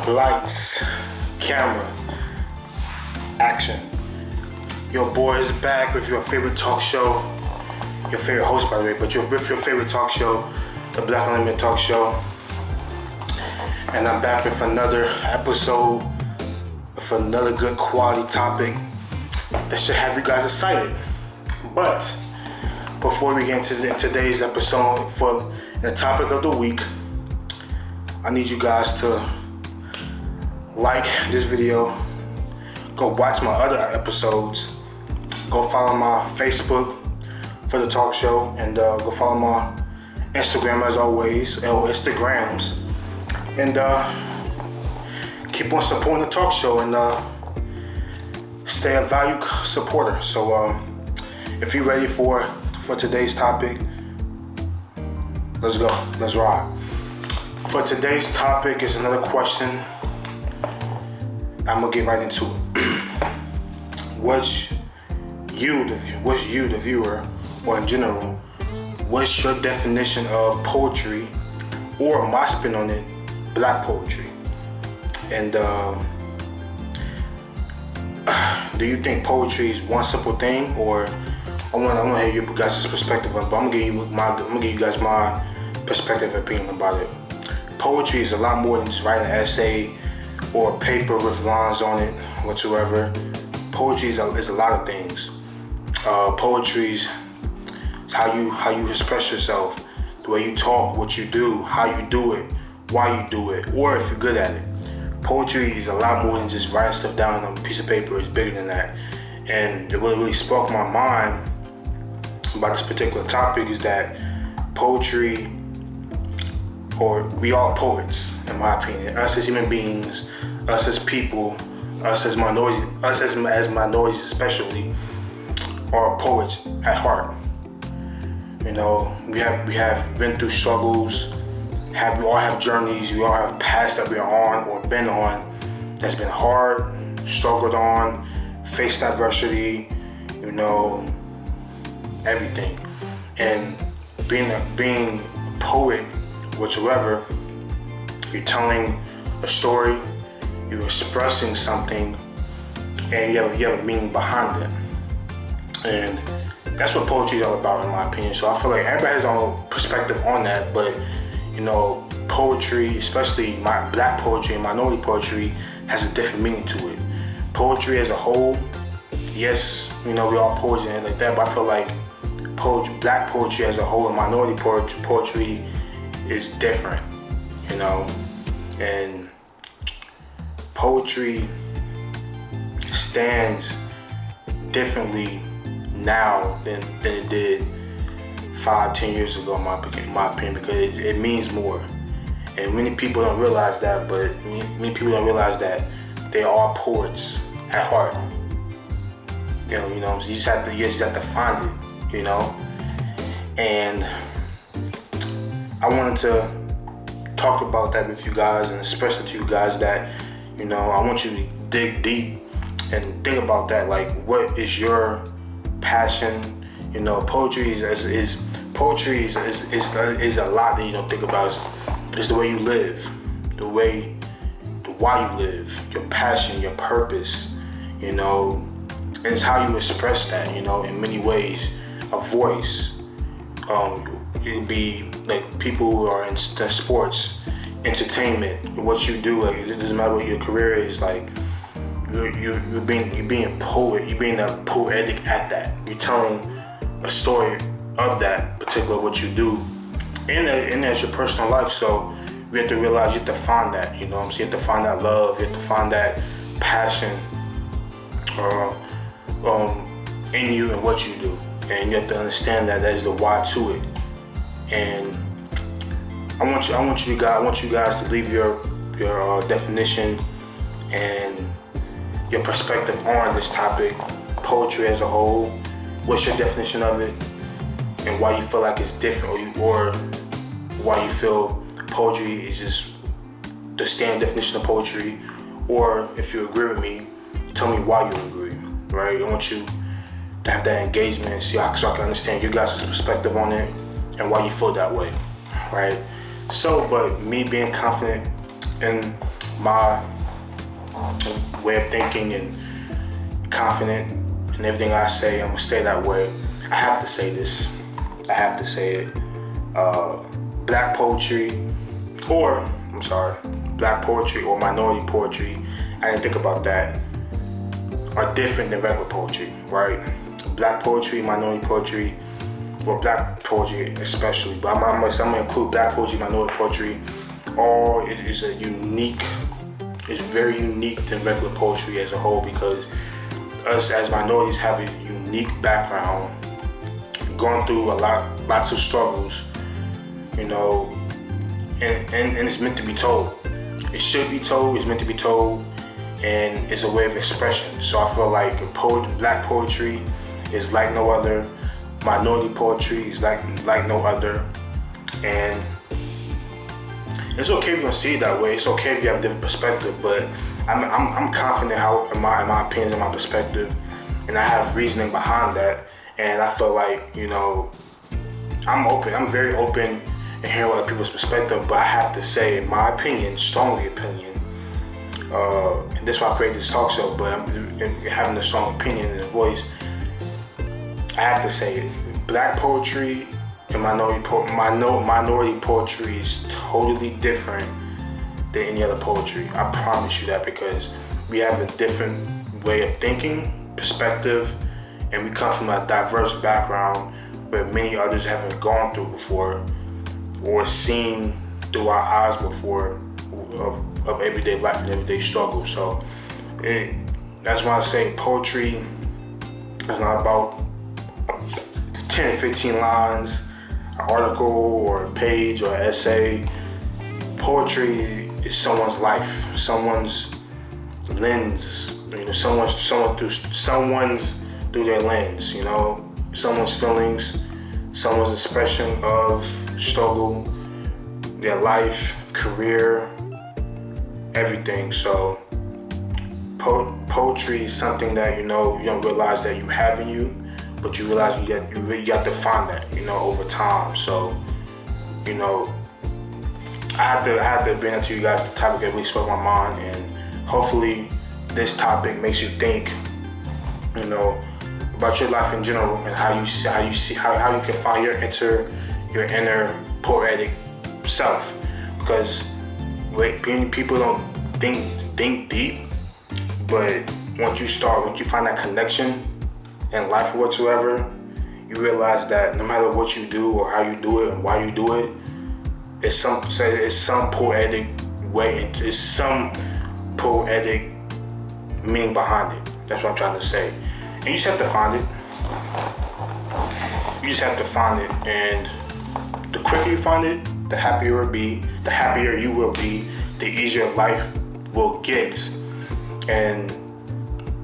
Lights, camera, action. Your boy is back with your favorite talk show. Your favorite host, by the way, but with your favorite talk show, the Black Unlimited Talk Show. And I'm back with another episode, with another good quality topic that should have you guys excited. But before we get into today's episode for the topic of the week, I need you guys to like this video, go watch my other episodes, go follow my Facebook for the talk show, and go follow my Instagram as always, or Instagrams, and keep on supporting the talk show and stay a valued supporter. So if you're ready for today's topic, let's go, let's ride. For today's topic is another question. I'm gonna get right into it. What's you, the viewer, or in general, what's your definition of poetry, or my spin on it, Black poetry? And do you think poetry is one simple thing, or I want to hear you guys' perspective on it, but I'm gonna give you guys my perspective and opinion about it. Poetry is a lot more than just writing an essay or a paper with lines on it whatsoever. Poetry is a lot of things. Poetry is how you express yourself, the way you talk, what you do, how you do it, why you do it, or if you're good at it. Poetry is a lot more than just writing stuff down on a piece of paper. It's bigger than that. And it really sparked my mind about this particular topic is that poetry, or we all poets, in my opinion. Us as human beings, us as people, us as minorities especially, are poets at heart. You know, we have been through struggles. We all have journeys. We all have paths that we're on or been on that's been hard, struggled on, faced adversity. You know, everything. And being a poet whatsoever, you're telling a story, you're expressing something, and you have a meaning behind it. And that's what poetry is all about, in my opinion. So I feel like everybody has their own perspective on that, but you know, poetry, especially my Black poetry and minority poetry, has a different meaning to it. Poetry as a whole, yes, you know, we all poets and like that, but I feel like Black poetry as a whole and minority poetry is different, you know. And poetry stands differently now than it did 5-10 years ago, in my opinion, because it means more. And many people don't realize that, but many people don't realize that they are poets at heart. You know, so you just have to find it, you know. And I wanted to talk about that with you guys and express it to you guys that, you know, I want you to dig deep and think about that. Like, what is your passion? You know, poetry is a lot that you don't think about. It's the way you live, why you live, your passion, your purpose, you know, and it's how you express that, you know, in many ways. A voice, it'd be like people who are in sports, entertainment, what you do, like it doesn't matter what your career is, like you're being poet, you're being a poetic at that. You're telling a story of that particular what you do, and that's your personal life. So we have to realize you have to find that, you know what I'm saying? You have to find that love, you have to find that passion in you and what you do. And you have to understand that is the why to it. And I want you guys to leave your definition and your perspective on this topic, poetry as a whole. What's your definition of it, and why you feel like it's different, or why you feel poetry is just the standard definition of poetry, or if you agree with me, tell me why you agree, right? I want you to have that engagement and so I can understand you guys' perspective on it and why you feel that way, right? So, but me being confident in my way of thinking and confident in everything I say. I'm gonna stay that way. I have to say this. I have to say it. Black poetry or minority poetry, I didn't think about that, are different than regular poetry, right? Black poetry, minority poetry, well, black poetry especially, but I'm gonna include black poetry, minority poetry. All is it's very unique than regular poetry as a whole, because us as minorities have a unique background, going through lots of struggles, and it's meant to be told. It should be told, it's meant to be told, and it's a way of expression. So I feel like black poetry is like no other, minority poetry is like no other, and it's okay if you don't see it that way. It's okay if you have a different perspective, but I'm confident in my opinions and my perspective, and I have reasoning behind that. And I feel like, I'm very open in hearing other people's perspective, but I have to say, in my opinion, strongly opinion, and that's why I created this talk show, but I'm having a strong opinion in the voice, I have to say it. Black poetry and minority poetry is totally different than any other poetry. I promise you that, because we have a different way of thinking, perspective, and we come from a diverse background where many others haven't gone through before or seen through our eyes before of everyday life and everyday struggle. So that's why I say poetry is not about 10, 15 lines, an article or a page or an essay. Poetry is someone's life, someone's lens, someone's through their lens, someone's feelings, someone's expression of struggle, their life, career, everything. So poetry is something that you don't realize that you have in you, but you realize you have to find that over time. So I have to bring it to you guys, the topic that really spoke my mind, and hopefully this topic makes you think about your life in general, and how you can find your inner poetic self. Because people don't think deep, but once you find that connection in life or whatsoever, you realize that no matter what you do or how you do it and why you do it, it's some poetic way, it's some poetic meaning behind it. That's what I'm trying to say. And you just have to find it. You just have to find it, and the quicker you find it, the happier you will be, the easier life will get, and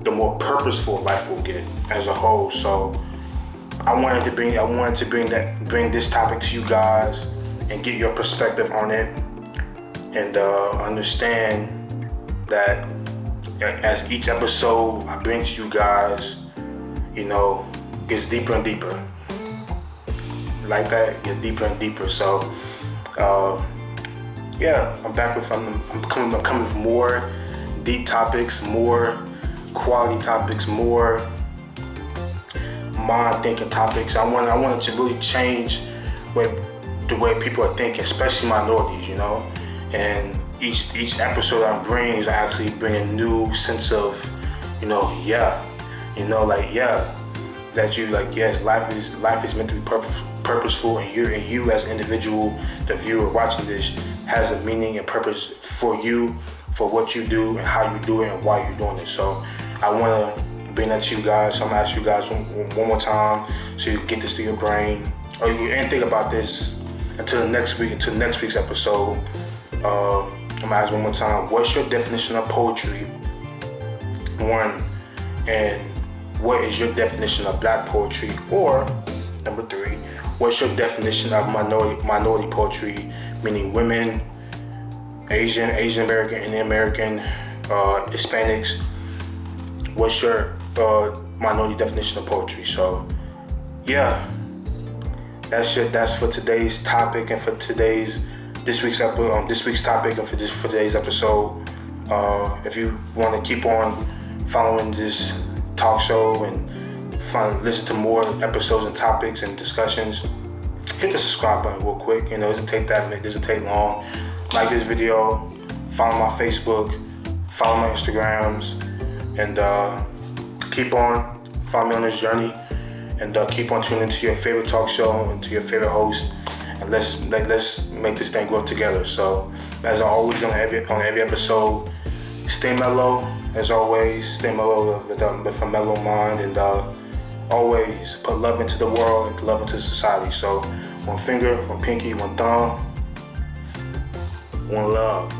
the more purposeful life will get as a whole. So I wanted to bring this topic to you guys and get your perspective on it, and understand that as each episode I bring to you guys, gets deeper and deeper. Like that, get deeper and deeper. So I'm back with I'm coming with more deep topics, more quality topics, more mind thinking topics. I wanted to really change the way people are thinking, especially minorities, and each episode I actually bring a new sense of, that you yes, life is meant to be purposeful, and you as an individual, the viewer watching this, has a meaning and purpose for you, for what you do and how you do it and why you're doing it. So I want to bring that to you guys. So I'm going to ask you guys one more time so you can get this through your brain, or you think about this until next week's episode. I'm going to ask one more time, what's your definition of poetry? 1, and what is your definition of black poetry? Or number 3, what's your definition of minority poetry, meaning women, Asian American, Indian American, Hispanics? What's your minority definition of poetry? So that's for today's topic, and for this week's topic, and for today's episode. If you want to keep on following this talk show and listen to more episodes and topics and discussions, hit the subscribe button real quick. It doesn't take it doesn't take long. Like this video, follow my Facebook, follow my Instagrams, and keep on follow me on this journey. And keep on tuning to your favorite talk show and to your favorite host, and let's make this thing grow together. So, as I always on every episode, stay mellow. As always, stay mellow with a mellow mind, and always put love into the world and love into society. So, one finger, one pinky, one thumb, one love.